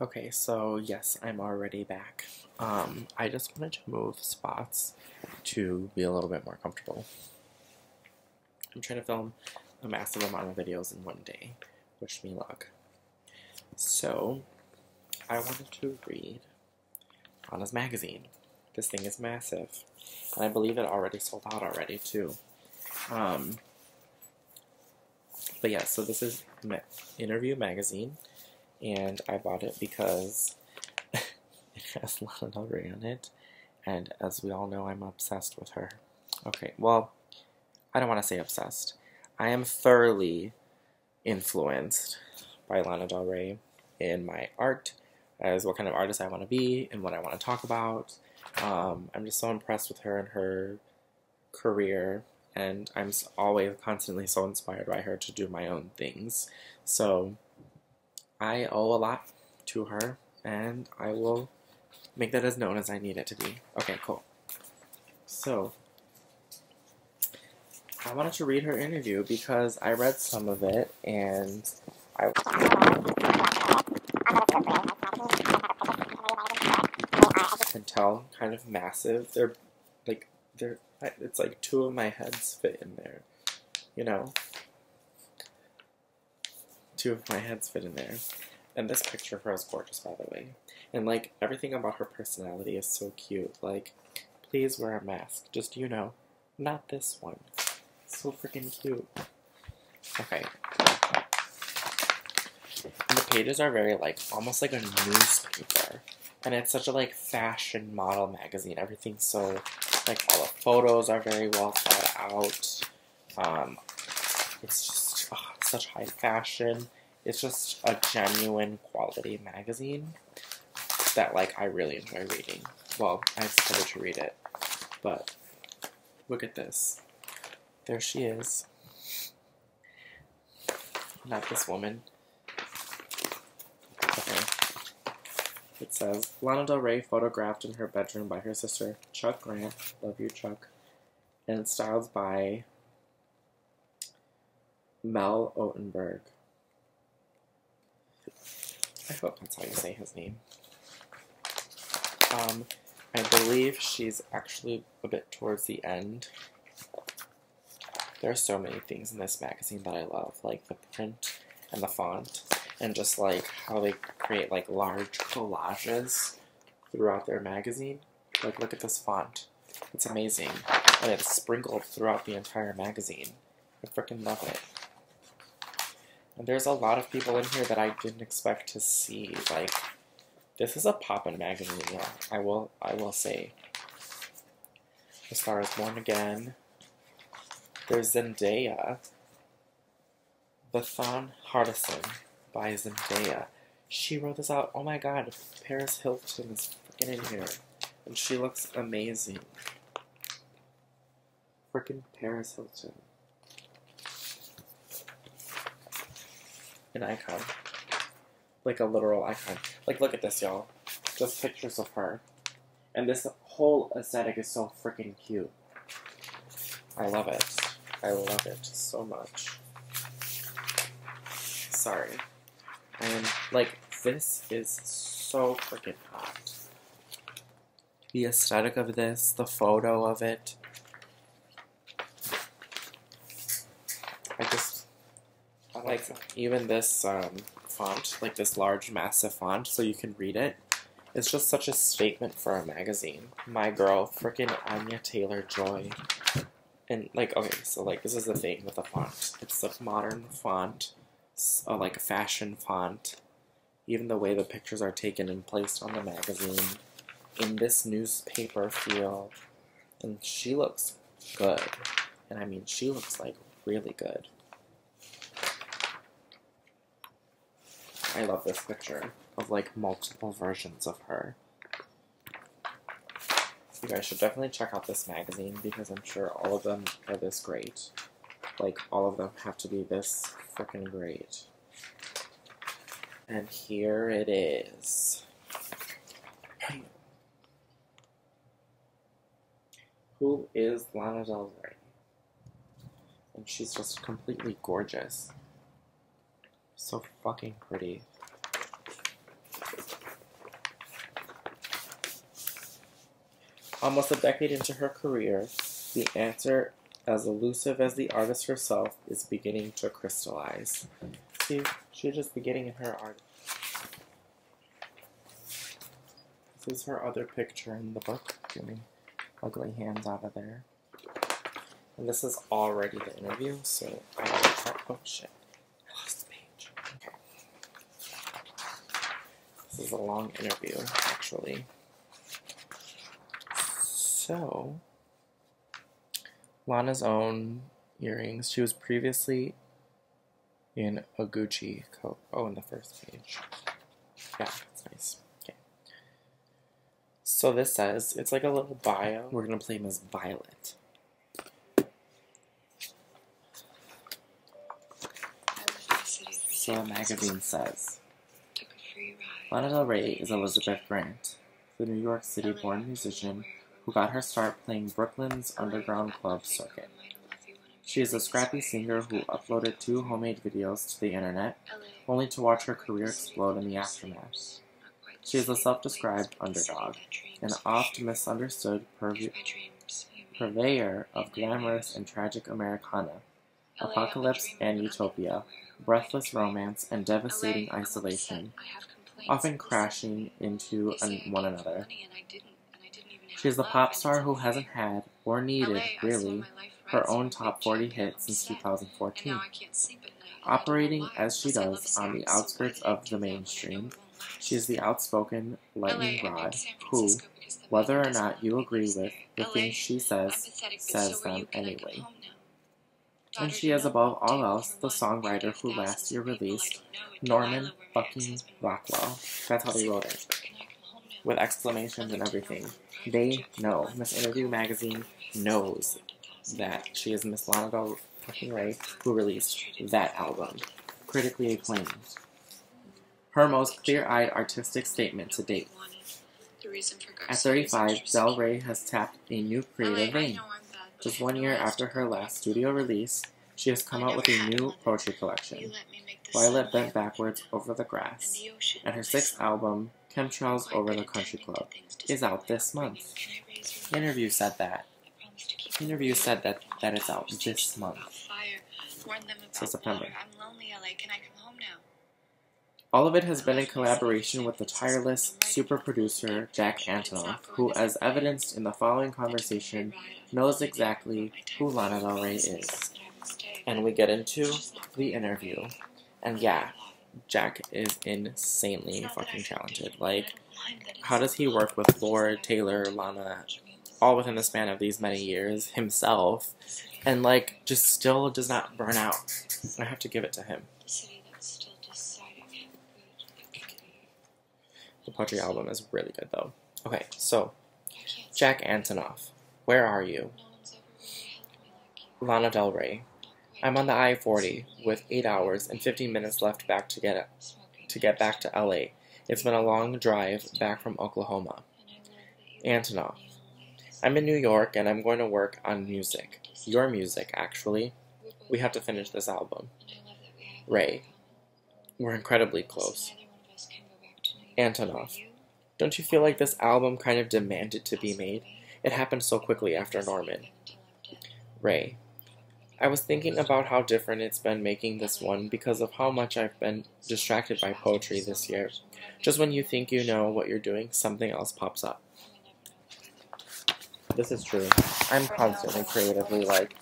Okay, so yes, I'm already back. I just wanted to move spots to be a little bit more comfortable. I'm trying to film a massive amount of videos in one day. Wish me luck. So, I wanted to read Lana's magazine. This thing is massive. And I believe it already sold out already, too. But yeah, so this is Interview Magazine. And I bought it because it has Lana Del Rey on it, and as we all know, I'm obsessed with her. Okay, well, I don't want to say obsessed. I am thoroughly influenced by Lana Del Rey in my art, as what kind of artist I want to be and what I want to talk about. I'm just so impressed with her and her career, and I'm always constantly so inspired by her to do my own things. So I owe a lot to her, and I will make that as known as I need it to be. Okay, cool. So, I wanted to read her interview because I read some of it, and I can tell kind of massive. It's like two of my heads fit in there, you know? Two of my heads fit in there. And this picture of her is gorgeous, by the way. And, like, everything about her personality is so cute. Like, please wear a mask. Just, you know, not this one. So freaking cute. Okay. And the pages are very, like, almost like a newspaper. And it's such a, like, fashion model magazine. Everything's so, like, all the photos are very well thought out. It's just such high fashion. It's just a genuine quality magazine that, like, I really enjoy reading. Well, I started to read it, but look at this. There she is. Not this woman. Okay. It says, Lana Del Rey photographed in her bedroom by her sister, Chuck Grant. Love you, Chuck. And it's styled by Mel Otenberg. I hope that's how you say his name. I believe she's actually a bit towards the end. There are so many things in this magazine that I love, like the print and the font, and just like how they create like large collages throughout their magazine. Like, look at this font. It's amazing. And it's sprinkled throughout the entire magazine. I freaking love it. And there's a lot of people in here that I didn't expect to see. Like, this is a poppin' magazine, yeah. I will say. As far as Born Again, there's Zendaya. The Thon Hardison by Zendaya. She wrote this out. Oh my god, Paris Hilton is freaking in here. And she looks amazing. Freaking Paris Hilton. An icon. Like a literal icon. Like, look at this, y'all. Just pictures of her. And this whole aesthetic is so freaking cute. I love it. I love it so much. Sorry. And, like, this is so freaking hot. The aesthetic of this, the photo of it. I like even this font, like this large, massive font, so you can read it. It's just such a statement for a magazine. My girl, freaking Anya Taylor-Joy. And, like, okay, so, like, this is the thing with the font. It's a modern font, like a fashion font. Even the way the pictures are taken and placed on the magazine. In this newspaper feel. And she looks good. And I mean, she looks, like, really good. I love this picture of, like, multiple versions of her. You guys should definitely check out this magazine because I'm sure all of them are this great. Like, all of them have to be this freaking great. And here it is. Who is Lana Del Rey? And she's just completely gorgeous. So fucking pretty. Almost a decade into her career, the answer, as elusive as the artist herself, is beginning to crystallize. See, she's just beginning in her art. This is her other picture in the book. Get me ugly hands out of there. And this is already the interview, so I will oh shit. I lost the page. Okay. This is a long interview, actually. So, Lana's own earrings. She was previously in a Gucci coat. Oh, in the first page. Yeah, that's nice. Okay. So this says, it's like a little bio. We're going to play Miss Violet. So the magazine says, Lana Del Rey is Elizabeth Grant, the New York City-born musician who got her start playing Brooklyn's underground club circuit. She is a scrappy singer who uploaded 2 homemade videos to the internet, only to watch her career explode in the aftermath. She is a self-described underdog, an oft-misunderstood purveyor of glamorous and tragic Americana, apocalypse and utopia, breathless romance, and devastating isolation, often crashing into one another. She is the pop star who hasn't had, or needed, really, her own top 40 hit since 2014. Operating as she does on the outskirts of the mainstream, she is the outspoken lightning rod who, whether or not you agree with the things she says them anyway. And she is, above all else, the songwriter who last year released Norman fucking Rockwell. That's how they wrote it. With exclamations and everything. They know. Miss Interview magazine knows that she is Miss Lana Del Rey, who released that album. Critically acclaimed. Her most clear-eyed artistic statement to date. At 35, Del Rey has tapped a new creative vein. Just 1 year after her last studio release, she has come out with a new poetry collection, Violet Bent Backwards Over the Grass, and her 6th album, Chemtrails Over the Country Club, is out this month. Interview said that it's out this month. So September. All of it has been in collaboration with the tireless super producer Jack Antonoff, who, as evidenced in the following conversation, knows exactly who Lana Del Rey is. And we get into the interview. And yeah, Jack is insanely fucking talented. Like, how does he work with Lord, Taylor, Lana, all within the span of these many years, himself, and like, just still does not burn out? I have to give it to him. The poetry album is really good, though. Okay, so, Jack Antonoff, where are you? Lana Del Rey. I'm on the I-40 with 8 hours and 15 minutes left back to get back to LA. It's been a long drive back from Oklahoma. Antonoff. I'm in New York and I'm going to work on music. Your music, actually. We have to finish this album. Ray. We're incredibly close. Antonoff. Don't you feel like this album kind of demanded to be made? It happened so quickly after Norman. Ray. I was thinking about how different it's been making this one because of how much I've been distracted by poetry this year. Just when you think you know what you're doing, something else pops up. This is true. I'm constantly creatively, like,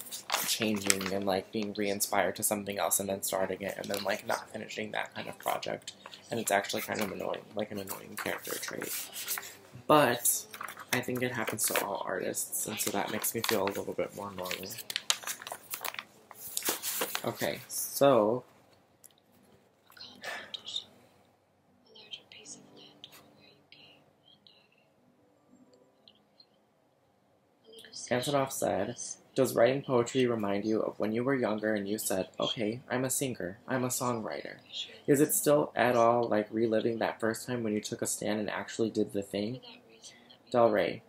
changing and, like, being re-inspired to something else and then starting it and then, like, not finishing that kind of project. And it's actually kind of annoying, like an annoying character trait. But I think it happens to all artists, and so that makes me feel a little bit more normal. Okay, so Antonoff said, does writing poetry remind you of when you were younger and you said, okay, I'm a singer, I'm a songwriter? Is it still at all like reliving that first time when you took a stand and actually did the thing? Del Rey.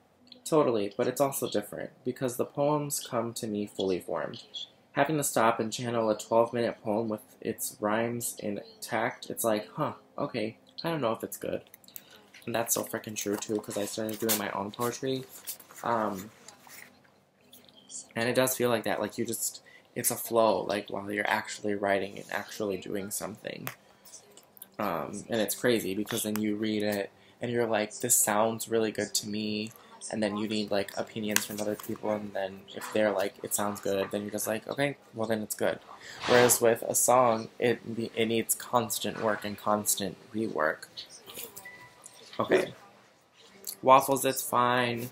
Totally, but it's also different, because the poems come to me fully formed. Having to stop and channel a 12-minute poem with its rhymes intact, it's like, huh, okay, I don't know if it's good. And that's so freaking true, too, because I started doing my own poetry, And it does feel like that, like it's a flow, like while you're actually writing and actually doing something. And it's crazy because then you read it and you're like, this sounds really good to me, and then you need like opinions from other people, and then if they're like, it sounds good, then you're just like, okay, well then it's good. Whereas with a song, it needs constant work and constant rework. Okay. Waffles, it's fine.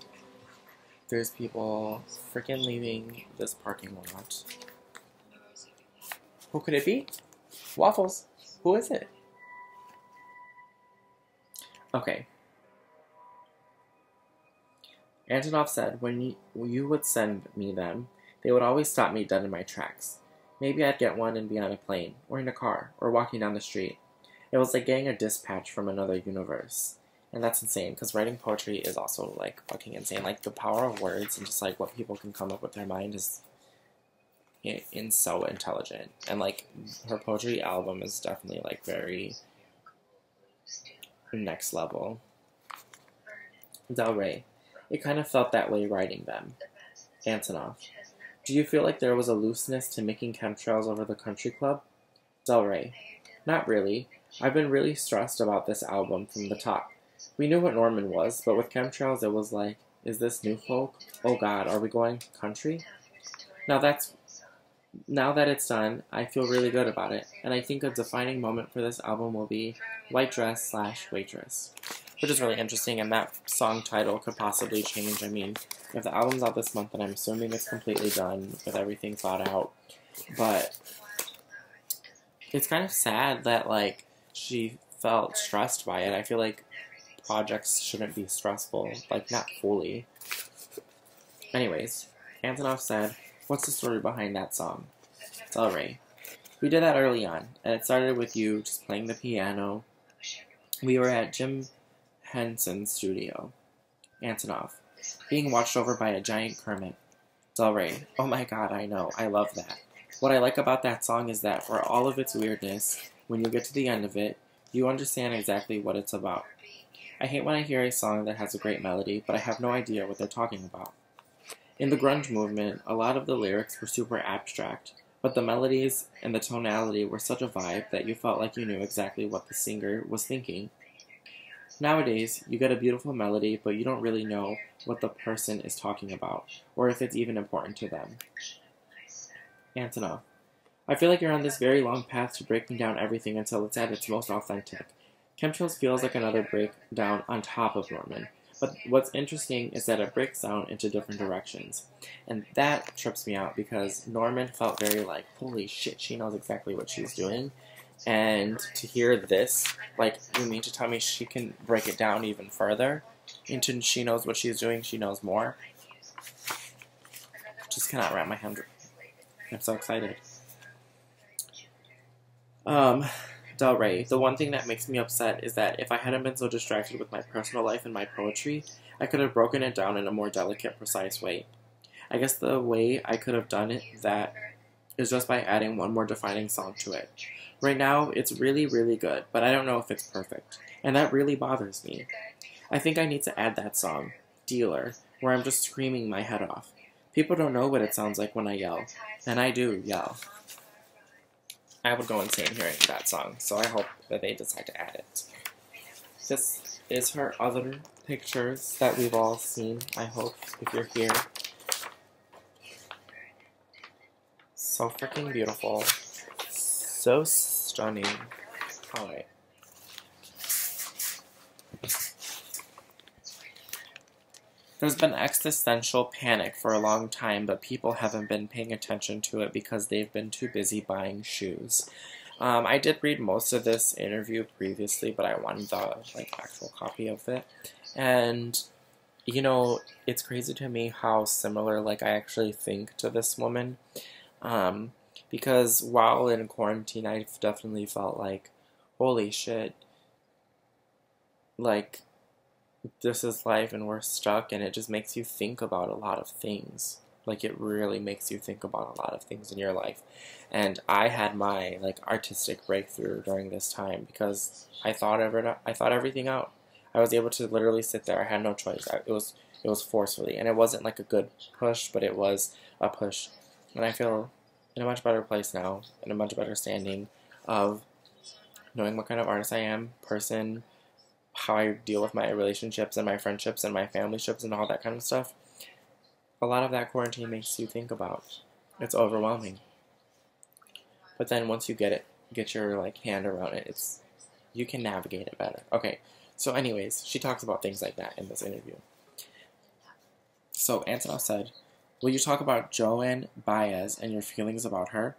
There's people freaking leaving this parking lot. Who could it be? Waffles. Who is it? Okay. Antonov said, when you would send me them, they would always stop me dead in my tracks. Maybe I'd get one and be on a plane, or in a car, or walking down the street. It was like getting a dispatch from another universe. And that's insane, because writing poetry is also, like, fucking insane. Like, the power of words and just, like, what people can come up with their mind is so intelligent. And, like, her poetry album is definitely, like, very next level. Del Rey. It kind of felt that way writing them. Antonov. Do you feel like there was a looseness to making chemtrails over the country club? Del Rey. Not really. I've been really stressed about this album from the top. We knew what Norman was, but with chemtrails it was like, is this new folk? Oh god, are we going country? Now that it's done, I feel really good about it, and I think a defining moment for this album will be White Dress / Waitress. Which is really interesting, and that song title could possibly change. I mean, if the album's out this month, then I'm assuming it's completely done with everything thought out. But it's kind of sad that, like, she felt stressed by it. I feel like projects shouldn't be stressful, like, not fully. Anyways, Antonov said, what's the story behind that song? Del Rey. We did that early on, and it started with you just playing the piano. We were at Jim Henson's studio. Antonov. Being watched over by a giant Kermit. Del Rey. Oh my god, I know. I love that. What I like about that song is that for all of its weirdness, when you get to the end of it, you understand exactly what it's about. I hate when I hear a song that has a great melody, but I have no idea what they're talking about. In the grunge movement, a lot of the lyrics were super abstract, but the melodies and the tonality were such a vibe that you felt like you knew exactly what the singer was thinking. Nowadays, you get a beautiful melody, but you don't really know what the person is talking about, or if it's even important to them. Antonov. I feel like you're on this very long path to breaking down everything until it's at its most authentic. Chemtrails feels like another breakdown on top of Norman, but what's interesting is that it breaks down into different directions, and that trips me out because Norman felt very like, holy shit, she knows exactly what she's doing. And to hear this, like, you mean to tell me she can break it down even further into she knows what she's doing, she knows more? Just cannot wrap my head around. I'm so excited. Del Rey. The one thing that makes me upset is that if I hadn't been so distracted with my personal life and my poetry, I could have broken it down in a more delicate, precise way. I guess the way I could have done it that is just by adding one more defining song to it. Right now, it's really, really good, but I don't know if it's perfect, and that really bothers me. I think I need to add that song, Dealer, where I'm just screaming my head off. People don't know what it sounds like when I yell, and I do yell. I would go insane hearing that song, so I hope that they decide to add it. This is her other pictures that we've all seen, I hope, if you're here. So freaking beautiful. So stunning. Alright. There's been existential panic for a long time, but people haven't been paying attention to it because they've been too busy buying shoes. I did read most of this interview previously, but I wanted the actual copy of it. And, you know, it's crazy to me how similar I actually think to this woman. Because while in quarantine, I've definitely felt like, holy shit, this is life and we're stuck, and it just makes you think about a lot of things. It really makes you think about a lot of things in your life. And I had my, artistic breakthrough during this time because I thought everything out. I was able to literally sit there. I had no choice. It was forcefully, and it wasn't like a good push, but it was a push. And I feel in a much better place now, in a much better standing of knowing what kind of artist I am, person, how I deal with my relationships and my friendships and my family ships and all that kind of stuff. A lot of that quarantine makes you think about. It's overwhelming. But then once you get your like hand around it, you can navigate it better. Okay, so anyways, she talks about things like that in this interview. So Antonov said, will you talk about Joan Baez and your feelings about her?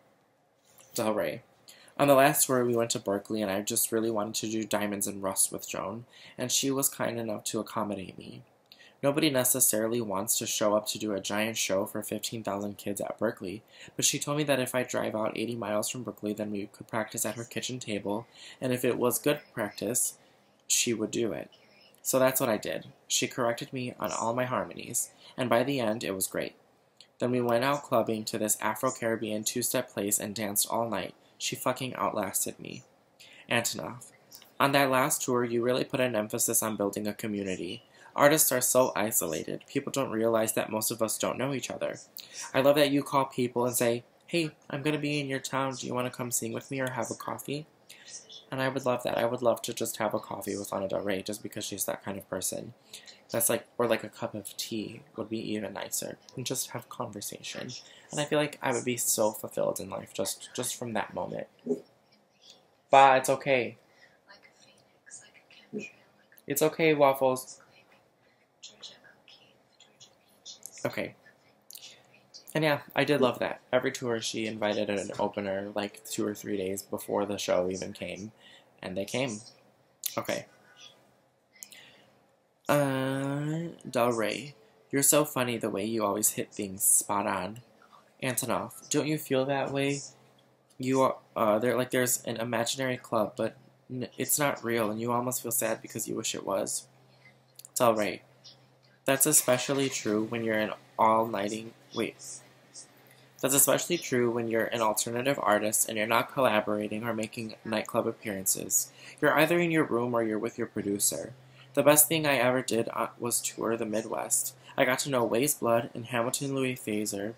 Del Rey. On the last tour, we went to Berkeley, and I just really wanted to do Diamonds and Rust with Joan, and she was kind enough to accommodate me. Nobody necessarily wants to show up to do a giant show for 15,000 kids at Berkeley, but she told me that if I drive out 80 miles from Berkeley, then we could practice at her kitchen table, and if it was good practice, she would do it. So that's what I did. She corrected me on all my harmonies, and by the end, it was great. Then we went out clubbing to this Afro-Caribbean two-step place and danced all night. She fucking outlasted me. Antonov. On that last tour, you really put an emphasis on building a community. Artists are so isolated. People don't realize that most of us don't know each other. I love that you call people and say, hey, I'm going to be in your town. Do you want to come sing with me or have a coffee? And I would love that. I would love to just have a coffee with Lana Del Rey just because she's that kind of person. That's like, or like a cup of tea would be even nicer. And just have conversation. And I feel like I would be so fulfilled in life just from that moment. Bah, it's okay. It's okay, Waffles. Okay. And yeah, I did love that. Every tour she invited an opener like 2 or 3 days before the show even came. And they came. Okay. Del Rey. You're so funny the way you always hit things spot on. Antonov. Don't you feel that way? You are, there's an imaginary club, but it's not real, and you almost feel sad because you wish it was. Del Rey. That's especially true when you're an That's especially true when you're an alternative artist and you're not collaborating or making nightclub appearances. You're either in your room or you're with your producer. The best thing I ever did was tour the Midwest. I got to know Waze Blood and Hamilton Louis Phaser.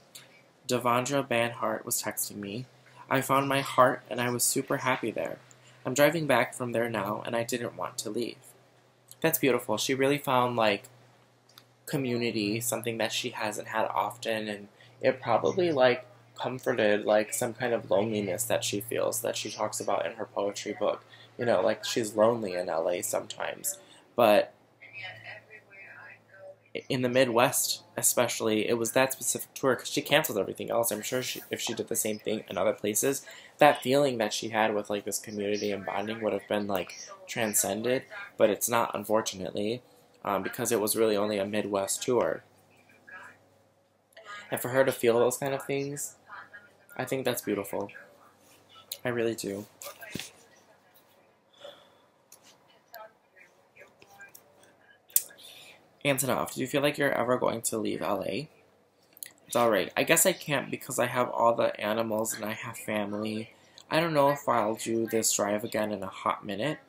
Devondra Banhart was texting me. I found my heart and I was super happy there. I'm driving back from there now and I didn't want to leave. That's beautiful. She really found like community, something that she hasn't had often, and it probably like comforted like some kind of loneliness that she feels that she talks about in her poetry book. You know, like she's lonely in LA sometimes. But in the Midwest, especially, it was that specific tour because she canceled everything else. I'm sure if she did the same thing in other places, that feeling that she had with like this community and bonding would have been like transcended. But it's not, unfortunately, because it was really only a Midwest tour. And for her to feel those kind of things, I think that's beautiful. I really do. Antonov, do you feel like you're ever going to leave LA? It's alright. I guess I can't because I have all the animals and I have family. I don't know if I'll do this drive again in a hot minute.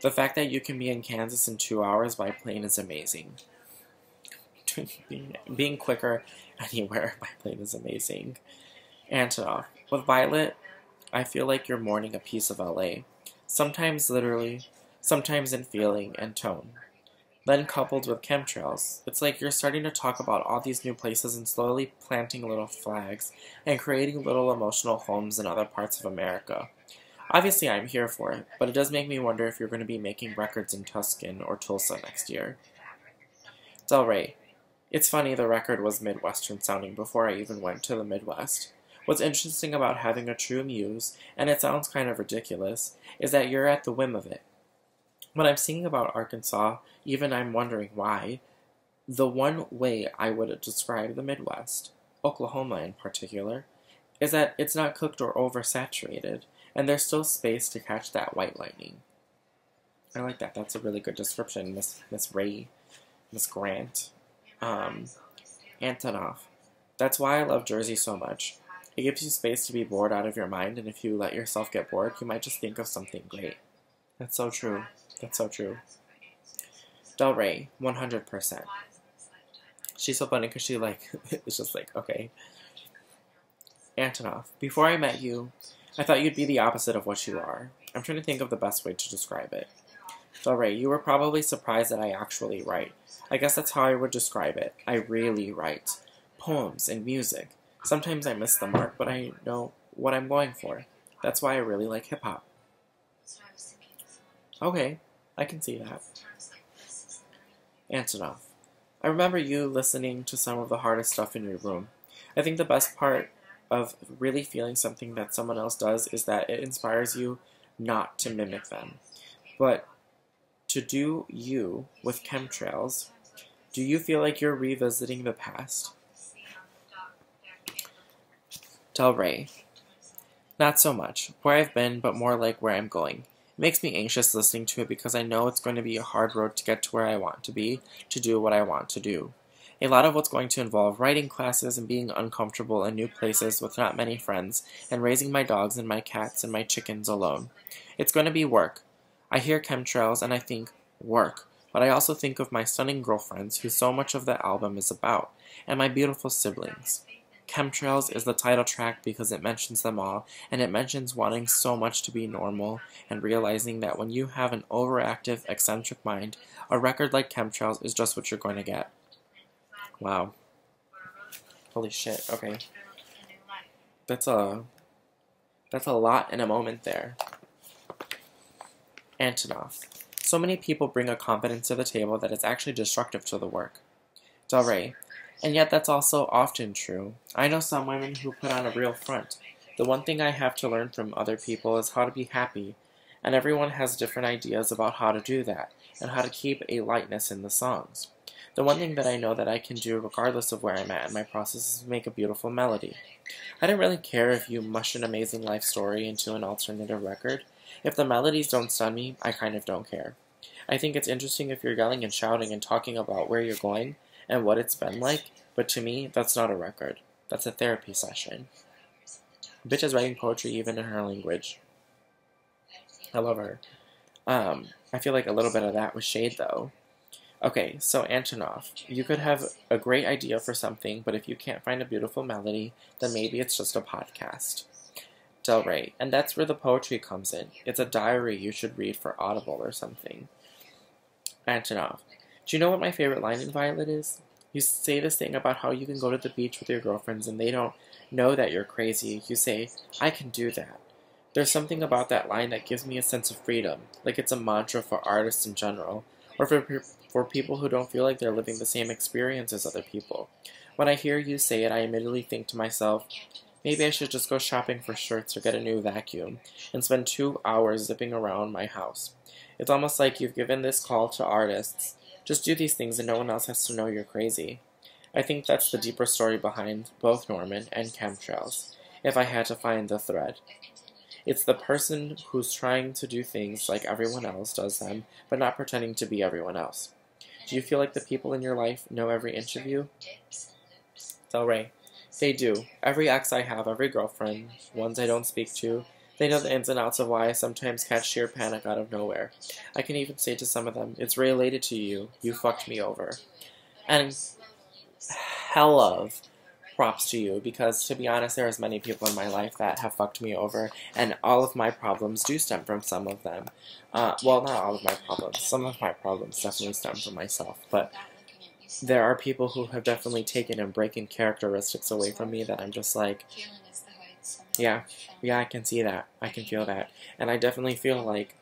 The fact that you can be in Kansas in 2 hours by plane is amazing. Being quicker anywhere by plane is amazing. Antonov, with Violet, I feel like you're mourning a piece of LA. Sometimes literally, sometimes in feeling and tone. Then coupled with chemtrails, it's like you're starting to talk about all these new places and slowly planting little flags and creating little emotional homes in other parts of America. Obviously, I'm here for it, but it does make me wonder if you're going to be making records in Tucson or Tulsa next year. Del Rey. It's funny the record was Midwestern sounding before I even went to the Midwest. What's interesting about having a true muse, and it sounds kind of ridiculous, is that you're at the whim of it. When I'm singing about Arkansas, even I'm wondering why, the one way I would describe the Midwest, Oklahoma in particular, is that it's not cooked or oversaturated, and there's still space to catch that white lightning. I like that. That's a really good description, Miss Ray, Miss Grant. Antonov. That's why I love Jersey so much. It gives you space to be bored out of your mind, and if you let yourself get bored, you might just think of something great. That's so true. That's so true. Del Rey, 100%. She's so funny because she, like, it's just like, okay. Antonov, before I met you, I thought you'd be the opposite of what you are. I'm trying to think of the best way to describe it. Del Rey, you were probably surprised that I actually write. I guess that's how I would describe it. I really write. Poems and music. Sometimes I miss the mark, but I know what I'm going for. That's why I really like hip-hop. Okay, I can see that. Antonov, I remember you listening to some of the hardest stuff in your room. I think the best part of really feeling something that someone else does is that it inspires you not to mimic them, but to do you with chemtrails. Do you feel like you're revisiting the past? Del Rey, not so much where I've been, but more like where I'm going. It makes me anxious listening to it because I know it's going to be a hard road to get to where I want to be, to do what I want to do. A lot of what's going to involve writing classes and being uncomfortable in new places with not many friends, and raising my dogs and my cats and my chickens alone. It's going to be work. I hear chemtrails and I think, work. But I also think of my stunning girlfriends, who so much of the album is about, and my beautiful siblings. Chemtrails is the title track because it mentions them all, and it mentions wanting so much to be normal, and realizing that when you have an overactive, eccentric mind, a record like Chemtrails is just what you're going to get. Wow. Holy shit, okay. That's a lot in a moment there. Antonov. So many people bring a confidence to the table that is actually destructive to the work. Del Rey. And yet that's also often true. I know some women who put on a real front. The one thing I have to learn from other people is how to be happy, and everyone has different ideas about how to do that, and how to keep a lightness in the songs. The one thing that I know that I can do regardless of where I'm at in my process is make a beautiful melody. I don't really care if you mush an amazing life story into an alternative record. If the melodies don't stun me, I kind of don't care. I think it's interesting if you're yelling and shouting and talking about where you're going and what it's been like, but to me, that's not a record. That's a therapy session. Bitch is writing poetry even in her language. I love her. I feel like a little bit of that was shade, though. Okay, so Antonov, you could have a great idea for something, but if you can't find a beautiful melody, then maybe it's just a podcast. Del Rey, and that's where the poetry comes in. It's a diary you should read for Audible or something. Antonov, do you know what my favorite line in Violet is? You say this thing about how you can go to the beach with your girlfriends and they don't know that you're crazy. You say, I can do that. There's something about that line that gives me a sense of freedom, like it's a mantra for artists in general, or for people who don't feel like they're living the same experience as other people. When I hear you say it, I immediately think to myself, maybe I should just go shopping for shirts or get a new vacuum, and spend 2 hours zipping around my house. It's almost like you've given this call to artists. Just do these things and no one else has to know you're crazy. I think that's the deeper story behind both Norman and Chemtrails, if I had to find the thread. It's the person who's trying to do things like everyone else does them, but not pretending to be everyone else. Do you feel like the people in your life know every inch of you? Del Rey, they do. Every ex I have, every girlfriend, ones I don't speak to, they know the ins and outs of why I sometimes catch sheer panic out of nowhere. I can even say to some of them, it's related to you. You fucked me over. And hell of props to you, because to be honest, there is many people in my life that have fucked me over, and all of my problems do stem from some of them. Well, not all of my problems. Some of my problems definitely stem from myself, but there are people who have definitely taken and breaking characteristics away from me that I'm just like, yeah, I can see that. I can feel that. And I definitely feel like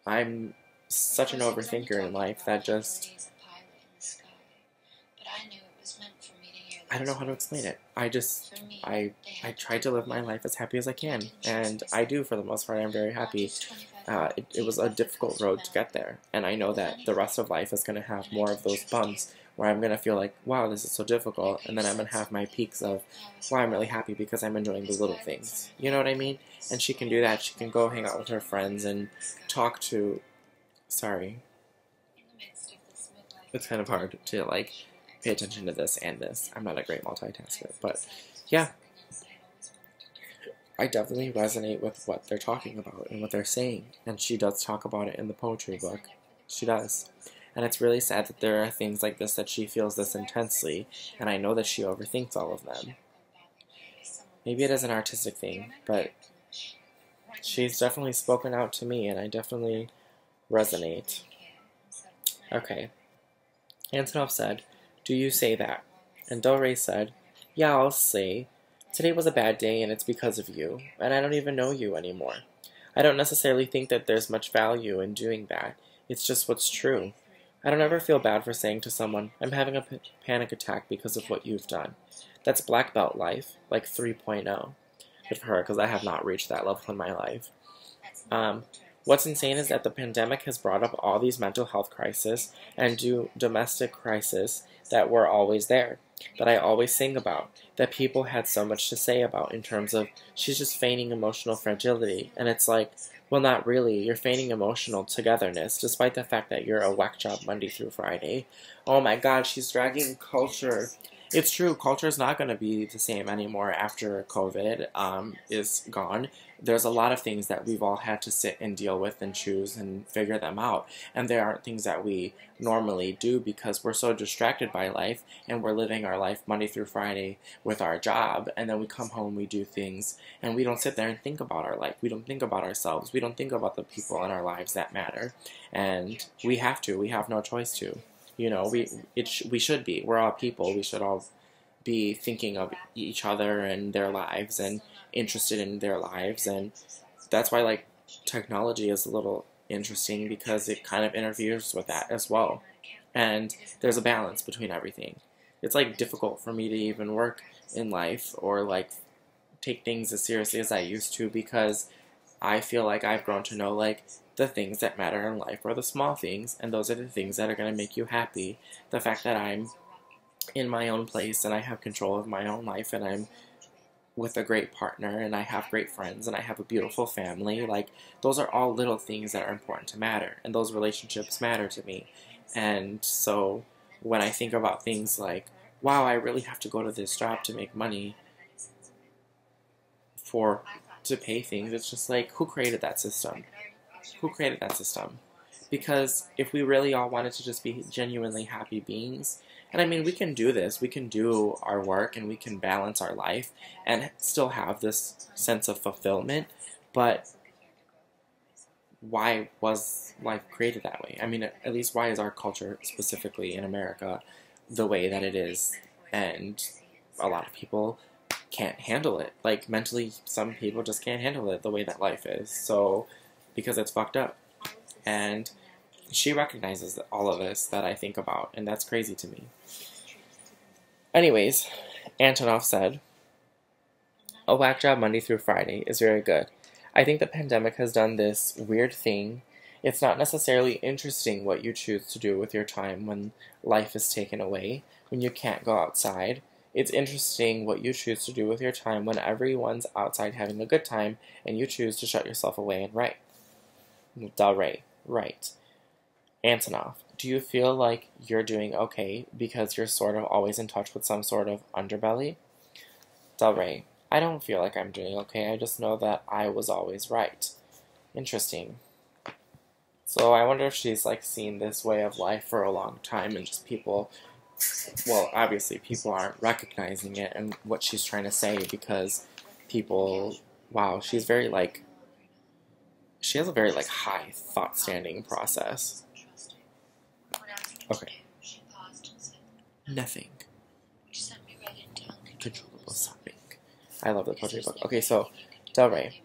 I'm such an overthinker in life that just, I don't know how to explain it. I try to live my life as happy as I can, and I do for the most part. I'm very happy. It was a difficult road to get there, and I know that the rest of life is going to have more of those bumps where I'm going to feel like, wow, this is so difficult, and then I'm going to have my peaks of, wow, I'm really happy because I'm enjoying the little things. You know what I mean? And she can do that. She can go hang out with her friends and talk to, sorry, it's kind of hard to, like, pay attention to this and this. I'm not a great multitasker, but yeah, I definitely resonate with what they're talking about and what they're saying, and she does talk about it in the poetry book. She does. And it's really sad that there are things like this that she feels this intensely, and I know that she overthinks all of them. Maybe it is an artistic thing, but she's definitely spoken out to me, and I definitely resonate. Okay. Antonov said, "Do you say that?" And Del Rey said, "Yeah, I'll say, today was a bad day and it's because of you, and I don't even know you anymore. I don't necessarily think that there's much value in doing that. It's just what's true. I don't ever feel bad for saying to someone, I'm having a panic attack because of what you've done. That's black belt life, like 3.0. Good for her, because I have not reached that level in my life. What's insane is that the pandemic has brought up all these mental health crises and domestic crises that were always there, that I always sing about, that people had so much to say about in terms of, she's just feigning emotional fragility. And it's like, well, not really. You're feigning emotional togetherness, despite the fact that you're a whack job Monday through Friday. Oh my God, she's dragging culture. It's true, culture is not going to be the same anymore after COVID is gone. There's a lot of things that we've all had to sit and deal with and choose and figure them out. And there aren't things that we normally do because we're so distracted by life and we're living our life Monday through Friday with our job. And then we come home, we do things, and we don't sit there and think about our life. We don't think about ourselves. We don't think about the people in our lives that matter. And we have to. We have no choice to. You know, we should be. We're all people. We should all be thinking of each other and their lives and interested in their lives. And that's why, like, technology is a little interesting because it kind of interferes with that as well. And there's a balance between everything. It's, like, difficult for me to even work in life or, like, take things as seriously as I used to because I feel like I've grown to know, like, the things that matter in life are the small things, and those are the things that are going to make you happy. The fact that I'm in my own place, and I have control of my own life, and I'm with a great partner, and I have great friends, and I have a beautiful family, like, those are all little things that are important to matter, and those relationships matter to me. And so, when I think about things like, wow, I really have to go to this job to make money to pay things, it's just like, who created that system? Who created that system? Because if we really all wanted to just be genuinely happy beings, and I mean, we can do this, we can do our work, and we can balance our life, and still have this sense of fulfillment, but why was life created that way? I mean, at least why is our culture, specifically in America, the way that it is? And a lot of people can't handle it. Like, mentally, some people just can't handle it the way that life is. So, because it's fucked up. And she recognizes all of this that I think about, and that's crazy to me. Anyways, Antonov said, a whack job Monday through Friday is very good. I think the pandemic has done this weird thing. It's not necessarily interesting what you choose to do with your time when life is taken away, when you can't go outside. It's interesting what you choose to do with your time when everyone's outside having a good time and you choose to shut yourself away and write. Del Rey, right. Antonov, do you feel like you're doing okay because you're sort of always in touch with some sort of underbelly? Del Rey, I don't feel like I'm doing okay. I just know that I was always right. Interesting. So I wonder if she's, like, seen this way of life for a long time and just people, well, obviously people aren't recognizing it and what she's trying to say because people, wow, she's very, like, she has a very, like, high thought-standing process. Okay. Nothing. Controllable sobbing. I love the poetry book. Okay, so, Del Rey.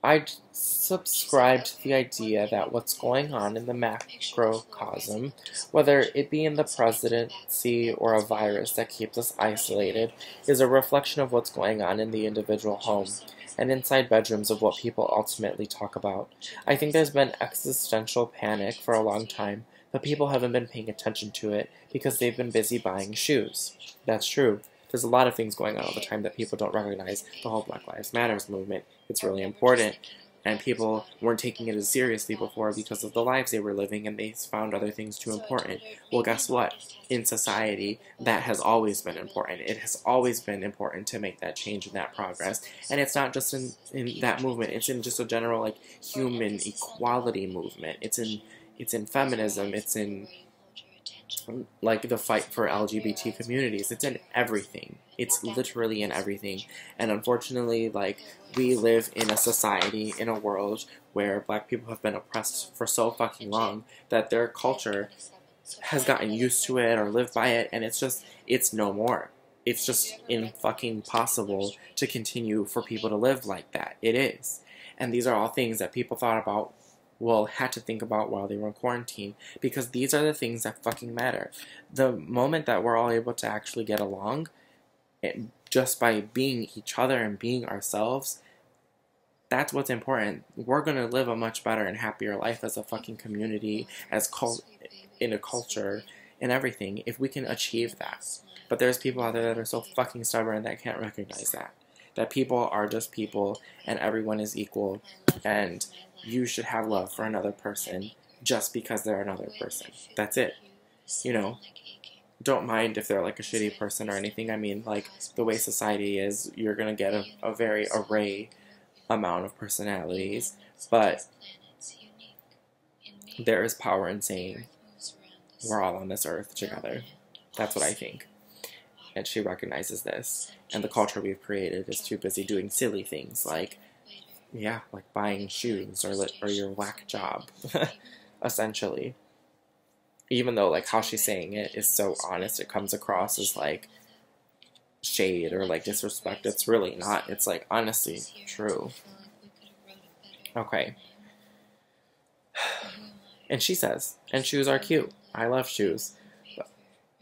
I subscribe to the idea that what's going on in the macrocosm, whether it be in the presidency or a virus that keeps us isolated, is a reflection of what's going on in the individual home and inside bedrooms of what people ultimately talk about. I think there's been existential panic for a long time, but people haven't been paying attention to it because they've been busy buying shoes. That's true. There's a lot of things going on all the time that people don't recognize. The whole Black Lives Matter movement, it's really important. And people weren't taking it as seriously before because of the lives they were living and they found other things too important. Well, guess what? In society, that has always been important. It has always been important to make that change and that progress. And it's not just in that movement. It's in just a general, like, human equality movement. It's in it's in feminism, it's in like the fight for LGBT communities. It's in everything. It's literally in everything. And unfortunately, like, we live in a society, in a world where black people have been oppressed for so fucking long that their culture has gotten used to it or lived by it, and it's no more. It's just fucking possible to continue for people to live like that. It is. And these are all things that people thought about, well, had to think about while they were in quarantine, because these are the things that fucking matter. The moment that we're all able to actually get along, just by being each other and being ourselves, that's what's important. We're gonna live a much better and happier life as a fucking community, in a culture, and everything, if we can achieve that. But there's people out there that are so fucking stubborn that can't recognize that. That people are just people, and everyone is equal, and you should have love for another person just because they're another person. That's it. You know, don't mind if they're like a shitty person or anything. I mean, like, the way society is, you're gonna get a very array amount of personalities, but there is power in saying we're all on this earth together. That's what I think. And she recognizes this. And the culture we've created is too busy doing silly things like, yeah, like buying shoes or your whack job, essentially. Even though, like, how she's saying it is so honest, it comes across as, like, shade or, like, disrespect. It's really not. It's, like, honestly true. Okay. And she says, and shoes are cute. I love shoes.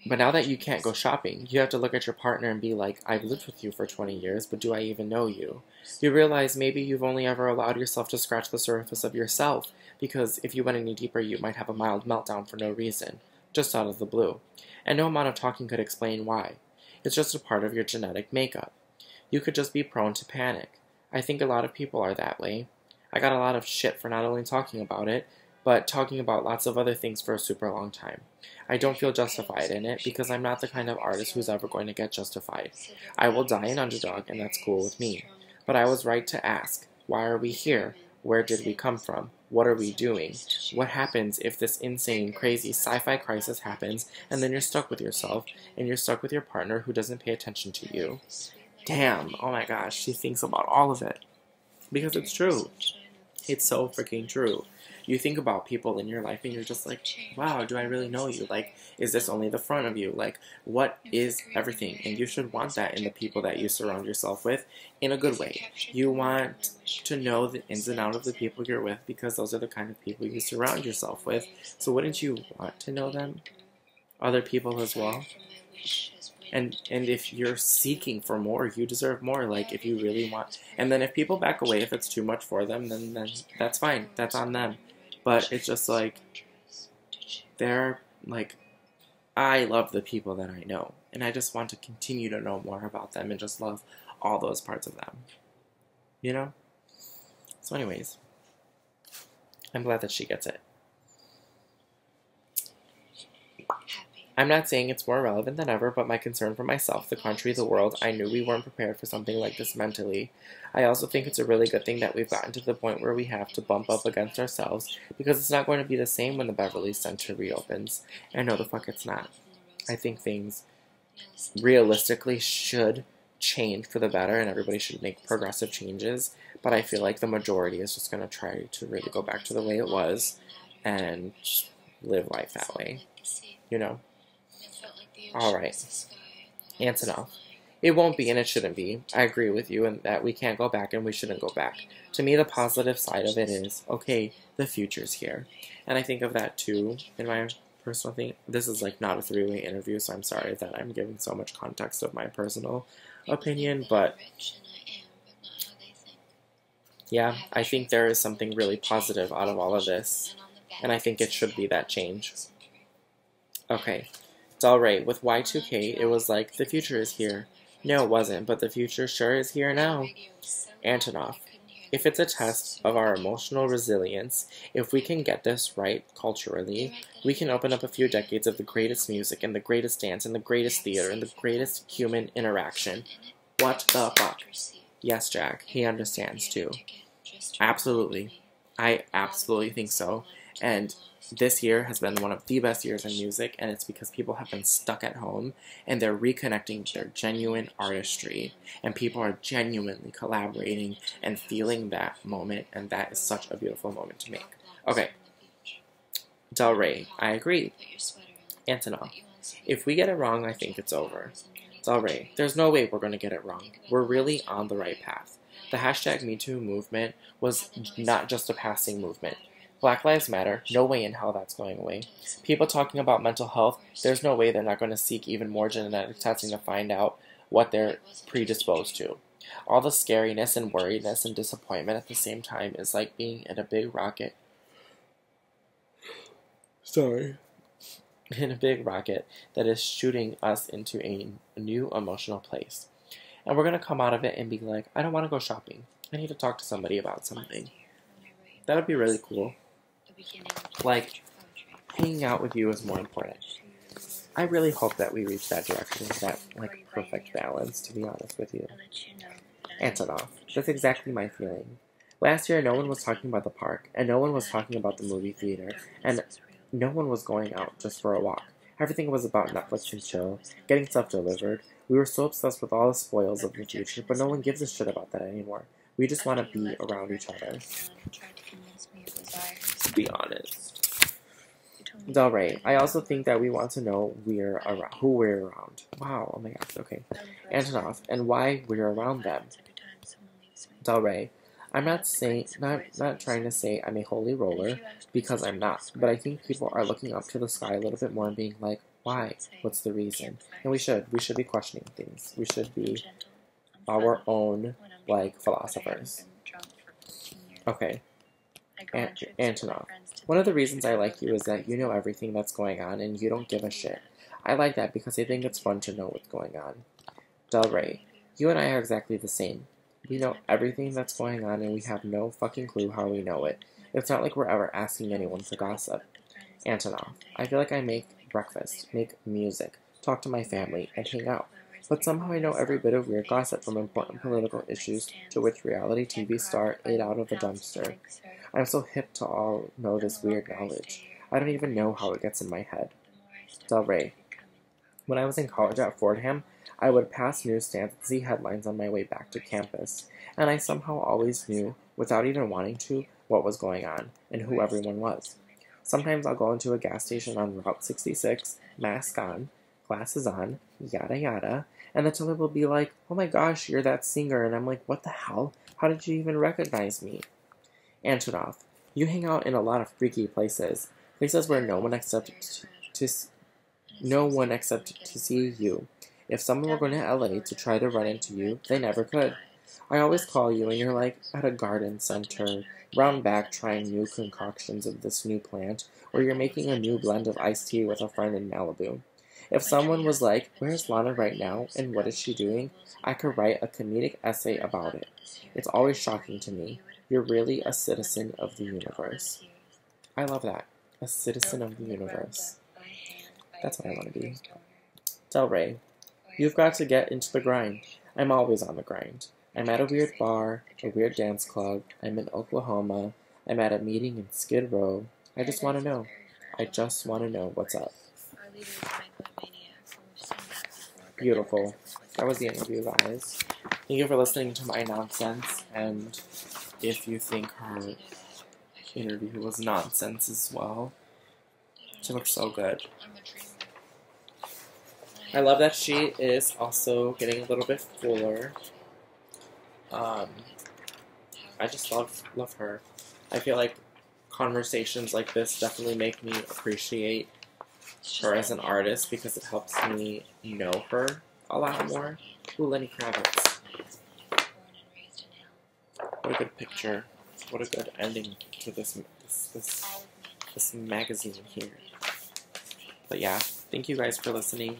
But now that you can't go shopping, you have to look at your partner and be like, I've lived with you for 20 years, but do I even know you? You realize maybe you've only ever allowed yourself to scratch the surface of yourself, because if you went any deeper, you might have a mild meltdown for no reason, just out of the blue. And no amount of talking could explain why. It's just a part of your genetic makeup. You could just be prone to panic. I think a lot of people are that way. I got a lot of shit for not only talking about it, but talking about lots of other things for a super long time. I don't feel justified in it because I'm not the kind of artist who's ever going to get justified. I will die an underdog, and that's cool with me. But I was right to ask, why are we here? Where did we come from? What are we doing? What happens if this insane, crazy sci-fi crisis happens, and then you're stuck with yourself, and you're stuck with your partner who doesn't pay attention to you? Damn, oh my gosh, she thinks about all of it. Because it's true. It's so freaking true. You think about people in your life and you're just like, wow, do I really know you? Like, is this only the front of you? Like, what is everything? And you should want that in the people that you surround yourself with in a good way. You want to know the ins and outs of the people you're with because those are the kind of people you surround yourself with. So wouldn't you want to know them? Other people as well? And if you're seeking for more, you deserve more. Like, if you really want. And then if people back away, if it's too much for them, then that's fine. That's on them. But it's just like, they're like, I love the people that I know. And I just want to continue to know more about them and just love all those parts of them. You know? So anyways, I'm glad that she gets it. I'm not saying it's more relevant than ever, but my concern for myself, the country, the world, I knew we weren't prepared for something like this mentally. I also think it's a really good thing that we've gotten to the point where we have to bump up against ourselves, because it's not going to be the same when the Beverly Center reopens. And no, the fuck it's not. I think things realistically should change for the better, and everybody should make progressive changes, but I feel like the majority is just going to try to really go back to the way it was and live life that way. You know? Alright. That's enough. It won't be and it shouldn't be. I agree with you in that we can't go back and we shouldn't go back. To me, the positive side of it is, okay, the future's here. And I think of that too in my personal thing. This is like not a three-way interview, so I'm sorry that I'm giving so much context of my personal opinion, but yeah, I think there is something really positive out of all of this, and I think it should be that change. Okay. It's alright, with Y2K, it was like, the future is here. No, it wasn't, but the future sure is here now. Antonov, if it's a test of our emotional resilience, if we can get this right culturally, we can open up a few decades of the greatest music, and the greatest dance, and the greatest theater, and the greatest human interaction. What the fuck? Yes, Jack, he understands too. Absolutely. I absolutely think so. And this year has been one of the best years in music, and it's because people have been stuck at home and they're reconnecting their genuine artistry, and people are genuinely collaborating and feeling that moment, and that is such a beautiful moment to make. Okay. Del Rey, I agree. Antonov, if we get it wrong, I think it's over. Del Rey, there's no way we're going to get it wrong. We're really on the right path. The hashtag #MeToo movement was not just a passing movement. Black Lives Matter, no way in hell that's going away. People talking about mental health, there's no way they're not going to seek even more genetic testing to find out what they're predisposed to. All the scariness and worriedness and disappointment at the same time is like being in a big rocket. In a big rocket that is shooting us into a new emotional place. And we're going to come out of it and be like, I don't want to go shopping. I need to talk to somebody about something. That would be really cool. Like, hanging out with you is more important. I really hope that we reach that direction, that, like, perfect balance, to be honest with you. Antonov, that's exactly my feeling. Last year, no one was talking about the park, and no one was talking about the movie theater, and no one was going out just for a walk. Everything was about Netflix and chill, getting stuff delivered. We were so obsessed with all the spoils of the future, but no one gives a shit about that anymore. We just want to be around each other. To be honest. Del Rey, I also think that we want to know who we're around. Wow, oh my gosh, okay. Antonov, and why we're around them. Del Rey, I'm not trying to say I'm a holy roller, because I'm not, but I think people are looking up to the sky a little bit more and being like, why? What's the reason? And we should be questioning things. We should be our own, like, philosophers. Okay. Antonov, one of the reasons I like you is that you know everything that's going on and you don't give a shit. I like that because I think it's fun to know what's going on. Del Rey, you and I are exactly the same. We know everything that's going on and we have no fucking clue how we know it. It's not like we're ever asking anyone for gossip. Antonov, I feel like I make breakfast, make music, talk to my family, and hang out. But somehow I know every bit of weird gossip, from important political issues to which reality TV star ate out of a dumpster. I'm so hip to all know this weird knowledge. I don't even know how it gets in my head. Del Rey, when I was in college at Fordham, I would pass newsstands and see headlines on my way back to campus, and I somehow always knew, without even wanting to, what was going on, and who everyone was. Sometimes I'll go into a gas station on Route 66, mask on, glasses on, yada yada, and the teller will be like, oh my gosh, you're that singer, and I'm like, what the hell? How did you even recognize me? Antonov, you hang out in a lot of freaky places where no one except to see you. If someone were going to LA to try to run into you, they never could. I always call you and you're like at a garden center, round back trying new concoctions of this new plant, or you're making a new blend of iced tea with a friend in Malibu. If someone was like, where's Lana right now and what is she doing? I could write a comedic essay about it. It's always shocking to me. You're really a citizen of the universe. I love that. A citizen of the universe. That's what I want to be. Del Rey, you've got to get into the grind. I'm always on the grind. I'm at a weird bar, a weird dance club. I'm in Oklahoma. I'm at a meeting in Skid Row. I just want to know. I just want to know what's up. Beautiful. That was the interview, guys. Thank you for listening to my nonsense, and if you think her interview was nonsense as well, she looks so good. I love that she is also getting a little bit fuller. I just love her. I feel like conversations like this definitely make me appreciate her as an artist because it helps me know her a lot more. Ooh, Lenny Kravitz. What a good picture. What a good ending to this magazine here. But yeah, thank you guys for listening.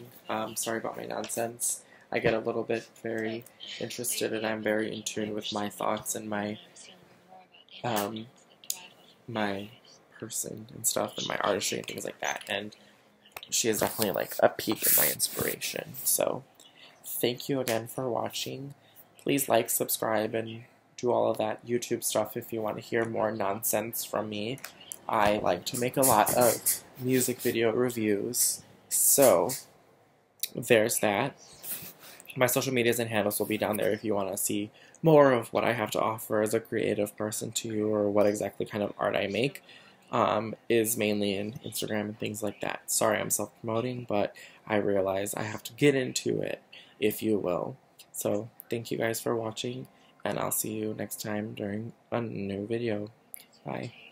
Sorry about my nonsense. I get a little bit very interested and I'm very in tune with my thoughts and my my person and stuff and my artistry and things like that. And she is definitely like a peak in my inspiration. So thank you again for watching. Please like, subscribe, and do all of that YouTube stuff if you want to hear more nonsense from me. I like to make a lot of music video reviews, so there's that. My social medias and handles will be down there if you want to see more of what I have to offer as a creative person too, or what exactly kind of art I make. Is mainly in Instagram and things like that. Sorry, I'm self-promoting, but I realize I have to get into it, if you will. So, thank you guys for watching, and I'll see you next time during a new video. Bye.